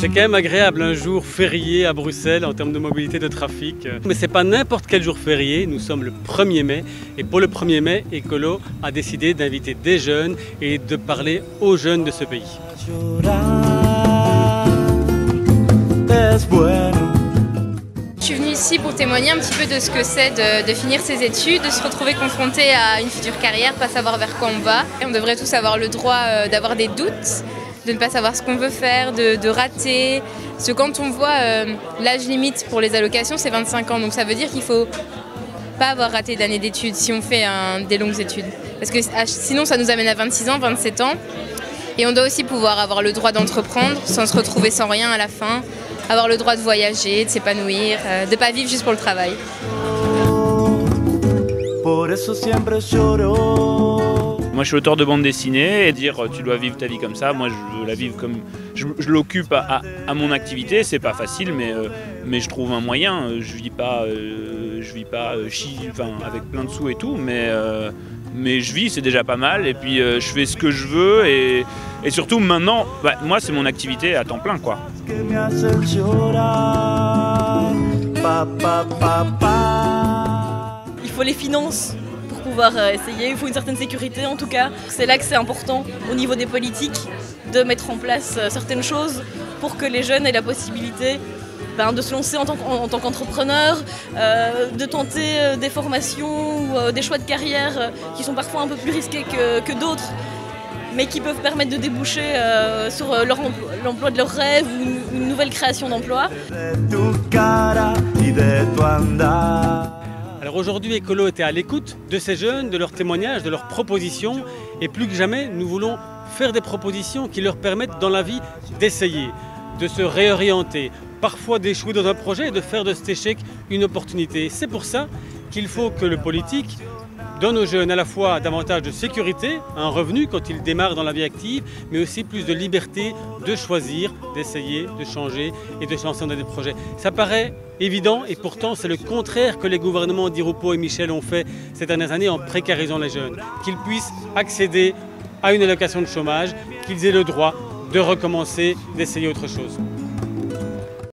C'est quand même agréable un jour férié à Bruxelles en termes de mobilité de trafic. Mais c'est pas n'importe quel jour férié, nous sommes le 1er mai et pour le 1er mai, Ecolo a décidé d'inviter des jeunes et de parler aux jeunes de ce pays. Je suis venue ici pour témoigner un petit peu de ce que c'est de finir ses études, de se retrouver confronté à une future carrière, pas savoir vers quoi on va. Et on devrait tous avoir le droit d'avoir des doutes, de ne pas savoir ce qu'on veut faire, de rater. Parce que quand on voit l'âge limite pour les allocations, c'est 25 ans. Donc ça veut dire qu'il ne faut pas avoir raté d'année d'études si on fait des longues études. Parce que sinon ça nous amène à 26 ans, 27 ans. Et on doit aussi pouvoir avoir le droit d'entreprendre sans se retrouver sans rien à la fin. Avoir le droit de voyager, de s'épanouir, de ne pas vivre juste pour le travail. Moi je suis auteur de bande dessinée et dire tu dois vivre ta vie comme ça, moi je veux la vivre comme... Je l'occupe à mon activité, c'est pas facile mais je trouve un moyen. Je vis pas avec plein de sous et tout, mais je vis, c'est déjà pas mal et puis je fais ce que je veux et surtout maintenant, moi c'est mon activité à temps plein quoi. Il faut les finances pour pouvoir essayer, il faut une certaine sécurité en tout cas. C'est là que c'est important au niveau des politiques de mettre en place certaines choses pour que les jeunes aient la possibilité de se lancer en tant qu'entrepreneur, de tenter des formations ou des choix de carrière qui sont parfois un peu plus risqués que d'autres, mais qui peuvent permettre de déboucher sur l'emploi de leurs rêves ou une nouvelle création d'emploi. Alors aujourd'hui, Ecolo était à l'écoute de ces jeunes, de leurs témoignages, de leurs propositions. Et plus que jamais, nous voulons faire des propositions qui leur permettent dans la vie d'essayer, de se réorienter, parfois d'échouer dans un projet et de faire de cet échec une opportunité. C'est pour ça qu'il faut que le politique donne aux jeunes à la fois davantage de sécurité, un revenu quand ils démarrent dans la vie active, mais aussi plus de liberté de choisir, d'essayer, de changer et de se lancer dans des projets. Ça paraît évident et pourtant c'est le contraire que les gouvernements Di Rupo et Michel ont fait ces dernières années en précarisant les jeunes. Qu'ils puissent accéder à une allocation de chômage, qu'ils aient le droit de recommencer, d'essayer autre chose.